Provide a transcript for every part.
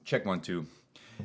Check 1, 2.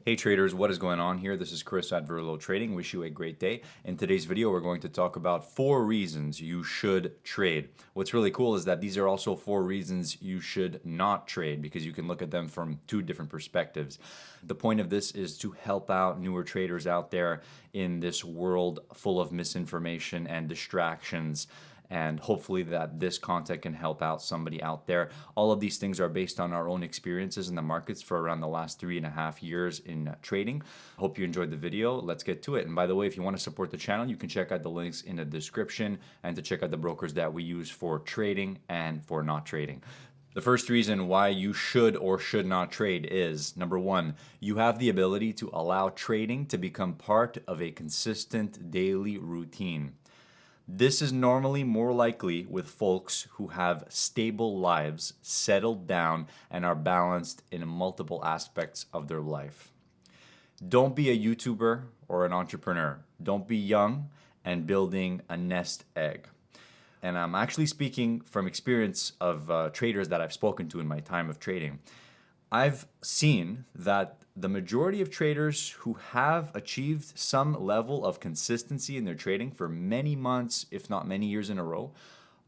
Hey traders, what is going on here? This is Chris at Verlo Trading. Wish you a great day. In today's video, we're going to talk about 4 reasons you should trade. What's really cool is that these are also 4 reasons you should not trade because you can look at them from 2 different perspectives. The point of this is to help out newer traders out there in this world full of misinformation and distractions, and hopefully that this content can help out somebody out there. All of these things are based on our own experiences in the markets for around the last 3.5 years in trading. Hope you enjoyed the video. Let's get to it. And by the way, if you want to support the channel, you can check out the links in the description and to check out the brokers that we use for trading and for not trading. The first reason why you should or should not trade is, number 1, you have the ability to allow trading to become part of a consistent daily routine. This is normally more likely with folks who have stable lives, settled down, and are balanced in multiple aspects of their life. Don't be a YouTuber or an entrepreneur. Don't be young and building a nest egg. And I'm actually speaking from experience of traders that I've spoken to in my time of trading. I've seen that the majority of traders who have achieved some level of consistency in their trading for many months, if not many years in a row,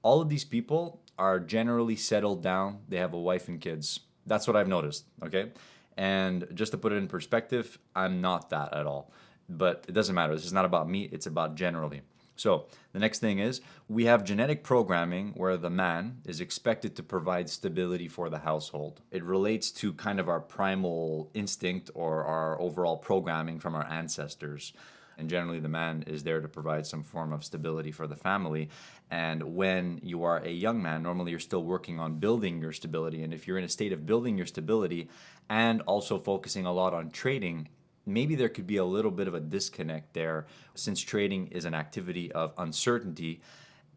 all of these people are generally settled down. They have a wife and kids. That's what I've noticed, okay? And just to put it in perspective, I'm not that at all. But it doesn't matter. This is not about me. It's about generally. So the next thing is we have genetic programming where the man is expected to provide stability for the household. It relates to kind of our primal instinct or our overall programming from our ancestors. And generally the man is there to provide some form of stability for the family. And when you are a young man, normally you're still working on building your stability. And if you're in a state of building your stability and also focusing a lot on trading, maybe there could be a little bit of a disconnect there since trading is an activity of uncertainty.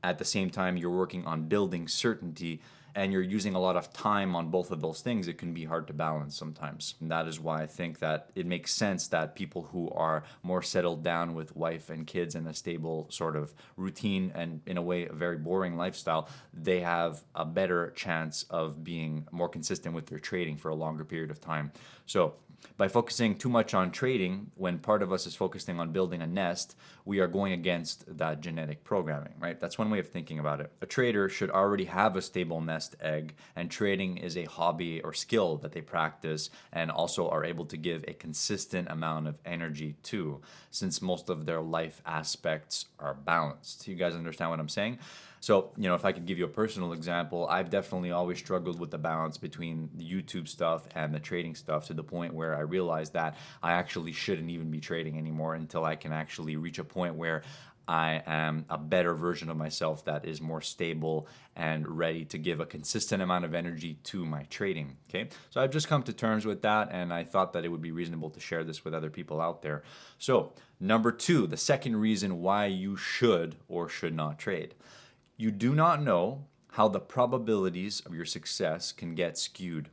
At the same time, you're working on building certainty and you're using a lot of time on both of those things. It can be hard to balance sometimes. And that is why I think that it makes sense that people who are more settled down with wife and kids and a stable sort of routine and in a way a very boring lifestyle, they have a better chance of being more consistent with their trading for a longer period of time. So by focusing too much on trading, when part of us is focusing on building a nest, we are going against that genetic programming, right? That's one way of thinking about it. A trader should already have a stable nest egg, and trading is a hobby or skill that they practice and also are able to give a consistent amount of energy to, since most of their life aspects are balanced. You guys understand what I'm saying? So, if I could give you a personal example, I've definitely always struggled with the balance between the YouTube stuff and the trading stuff to the point where I realized that I actually shouldn't even be trading anymore until I can actually reach a point where I am a better version of myself that is more stable and ready to give a consistent amount of energy to my trading. Okay, so I've just come to terms with that, and I thought that it would be reasonable to share this with other people out there. So, number 2, the second reason why you should or should not trade. You do not know how the probabilities of your success can get skewed.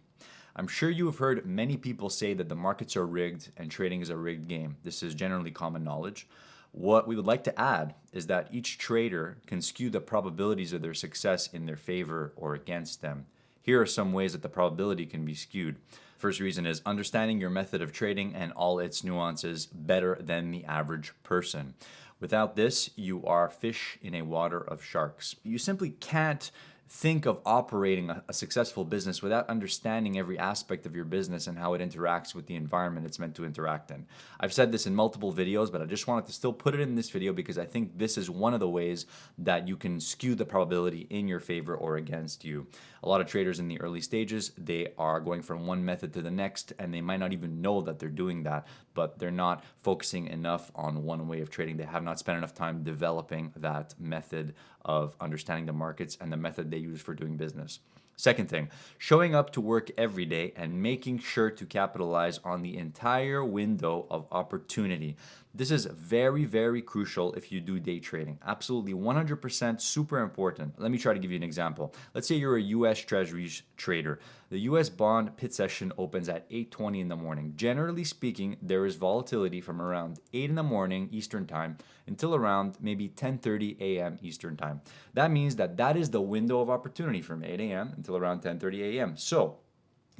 I'm sure you have heard many people say that the markets are rigged and trading is a rigged game. This is generally common knowledge. What we would like to add is that each trader can skew the probabilities of their success in their favor or against them. Here are some ways that the probability can be skewed. First reason is understanding your method of trading and all its nuances better than the average person. Without this, you are fish in a water of sharks. You simply can't think of operating a successful business without understanding every aspect of your business and how it interacts with the environment it's meant to interact in. I've said this in multiple videos, but I just wanted to still put it in this video because I think this is one of the ways that you can skew the probability in your favor or against you. A lot of traders in the early stages, they are going from one method to the next, and they might not even know that they're doing that, but they're not focusing enough on one way of trading. They have not spent enough time developing that method of understanding the markets and the method they use for doing business. Second thing, showing up to work every day and making sure to capitalize on the entire window of opportunity. This is very, very crucial if you do day trading. Absolutely 100% super important. Let me try to give you an example. Let's say you're a US Treasuries trader. The US bond pit session opens at 8:20 in the morning. Generally speaking, there is volatility from around 8 in the morning Eastern time until around maybe 10:30 a.m. Eastern time. That means that is the window of opportunity from 8 a.m. until around 10:30 a.m. So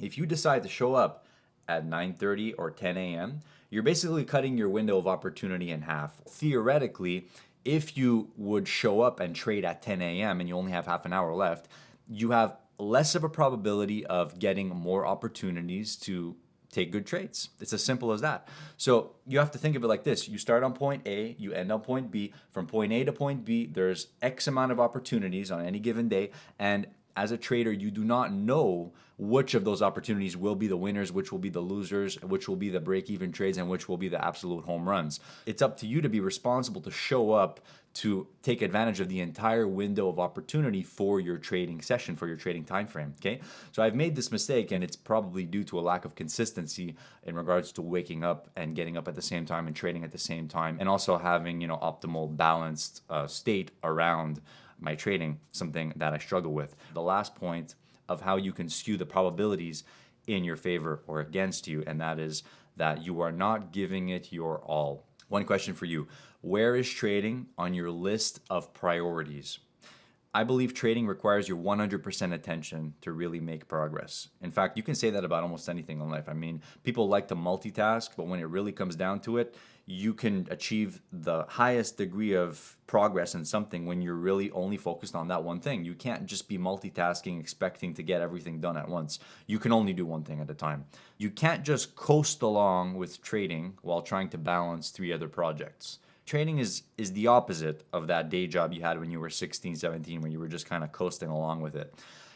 if you decide to show up at 9:30 or 10 a.m., you're basically cutting your window of opportunity in half. Theoretically, if you would show up and trade at 10 a.m. and you only have half an hour left, you have less of a probability of getting more opportunities to take good trades. It's as simple as that. So you have to think of it like this. You start on point A, you end on point B. From point A to point B, there's X amount of opportunities on any given day. And as a trader, you do not know which of those opportunities will be the winners, which will be the losers, which will be the break-even trades, and which will be the absolute home runs. It's up to you to be responsible to show up to take advantage of the entire window of opportunity for your trading session, for your trading time frame. Okay, so I've made this mistake, and it's probably due to a lack of consistency in regards to waking up and getting up at the same time and trading at the same time, and also having optimal balanced state around my trading, something that I struggle with. The last point of how you can skew the probabilities in your favor or against you, and that is that you are not giving it your all. One question for you: where is trading on your list of priorities? I believe trading requires your 100% attention to really make progress. In fact, you can say that about almost anything in life. I mean, people like to multitask, but when it really comes down to it, you can achieve the highest degree of progress in something when you're really only focused on that one thing. You can't just be multitasking, expecting to get everything done at once. You can only do one thing at a time. You can't just coast along with trading while trying to balance 3 other projects. Trading is the opposite of that day job you had when you were 16, 17, when you were just kind of coasting along with it.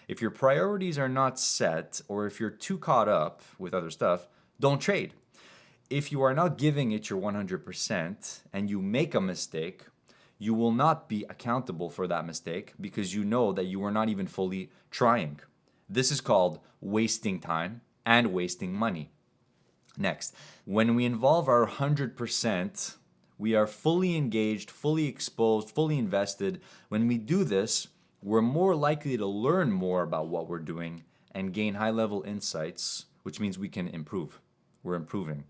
If your priorities are not set, or if you're too caught up with other stuff, don't trade. If you are not giving it your 100% and you make a mistake, you will not be accountable for that mistake because you know that you are not even fully trying. This is called wasting time and wasting money. Next, when we involve our 100%, we are fully engaged, fully exposed, fully invested. When we do this, we're more likely to learn more about what we're doing and gain high-level insights, which means we can improve. We're improving.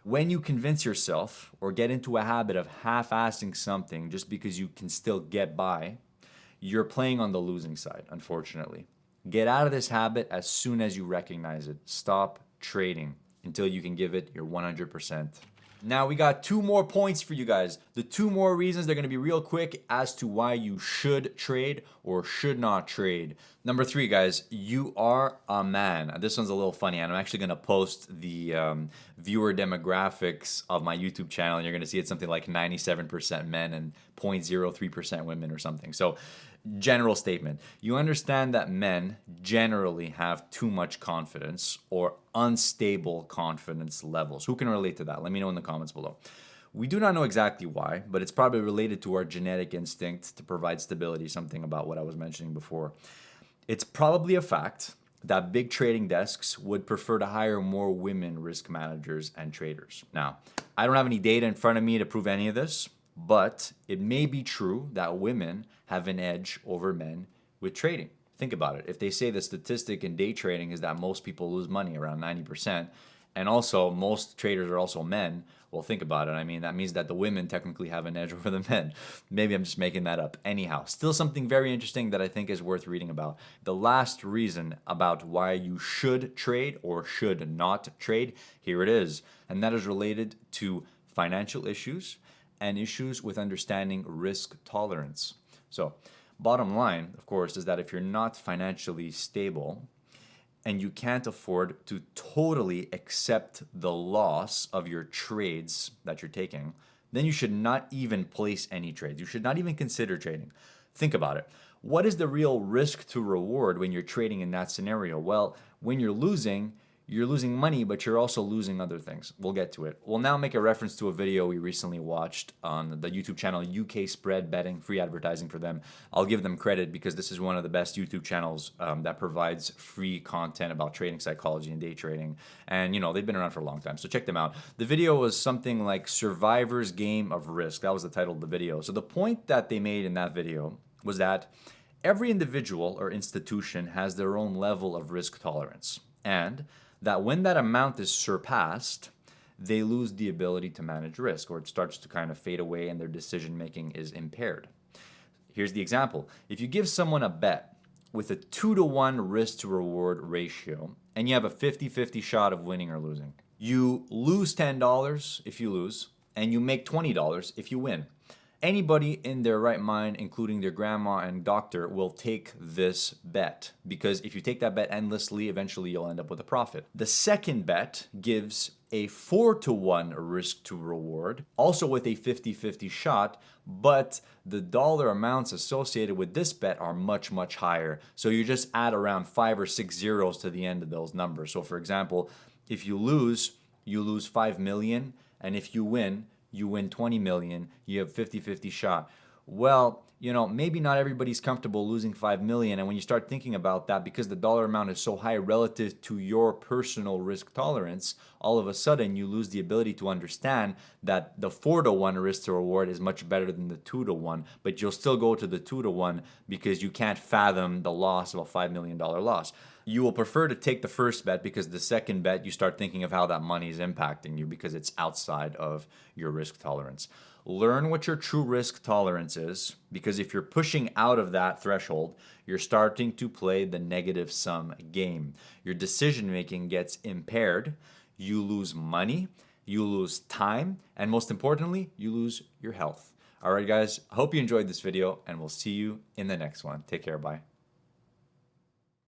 When you convince yourself or get into a habit of half-assing something just because you can still get by, you're playing on the losing side, unfortunately. Get out of this habit as soon as you recognize it. Stop trading until you can give it your 100%. Now we got 2 more points for you guys. The 2 more reasons, they're going to be real quick as to why you should trade or should not trade. Number 3, guys, you are a man. This one's a little funny, and I'm actually going to post the viewer demographics of my YouTube channel, and you're going to see it's something like 97% men and 0.03% women or something. So general statement: you understand that men generally have too much confidence or unstable confidence levels. Who can relate to that? Let me know in the comments below. We do not know exactly why, but it's probably related to our genetic instinct to provide stability, something about what I was mentioning before. It's probably a fact that big trading desks would prefer to hire more women risk managers and traders. Now, I don't have any data in front of me to prove any of this, but it may be true that women have an edge over men with trading. Think about it. If they say the statistic in day trading is that most people lose money, around 90%, and also most traders are also men, well, think about it. I mean, that means that the women technically have an edge over the men. Maybe I'm just making that up. Anyhow, still something very interesting that I think is worth reading about. The last reason about why you should trade or should not trade, here it is. And that is related to financial issues and issues with understanding risk tolerance. So, bottom line, of course, is that if you're not financially stable and you can't afford to totally accept the loss of your trades that you're taking, then you should not even place any trades. You should not even consider trading. Think about it. What is the real risk to reward when you're trading in that scenario? Well, when you're losing money, but you're also losing other things. We'll get to it. We'll now make a reference to a video we recently watched on the YouTube channel UK Spread Betting, free advertising for them. I'll give them credit because this is one of the best YouTube channels that provides free content about trading psychology and day trading. And, they've been around for a long time, so check them out. The video was something like Survivor's Game of Risk. That was the title of the video. So the point that they made in that video was that every individual or institution has their own level of risk tolerance, and that when that amount is surpassed, they lose the ability to manage risk, or it starts to kind of fade away and their decision making is impaired. Here's the example. If you give someone a bet with a 2-to-1 risk to reward ratio and you have a 50-50 shot of winning or losing. You lose $10 if you lose, and you make $20 if you win. Anybody in their right mind, including their grandma and doctor, will take this bet, because if you take that bet endlessly, eventually you'll end up with a profit. The second bet gives a 4-to-1 risk to reward, also with a 50-50 shot, but the dollar amounts associated with this bet are much, much higher. So you just add around 5 or 6 zeros to the end of those numbers. So for example, if you lose 5 million, and if you win 20 million, you have 50-50 shot. Well, maybe not everybody's comfortable losing 5 million. And when you start thinking about that, because the dollar amount is so high relative to your personal risk tolerance, all of a sudden you lose the ability to understand that the 4-to-1 risk to reward is much better than the 2-to-1, but you'll still go to the 2-to-1 because you can't fathom the loss of a $5 million loss. You will prefer to take the first bet because the second bet, you start thinking of how that money is impacting you because it's outside of your risk tolerance. Learn what your true risk tolerance is, because if you're pushing out of that threshold, you're starting to play the negative sum game. Your decision making gets impaired, you lose money, you lose time, and most importantly, you lose your health. All right, guys, I hope you enjoyed this video, and we'll see you in the next one. Take care, bye.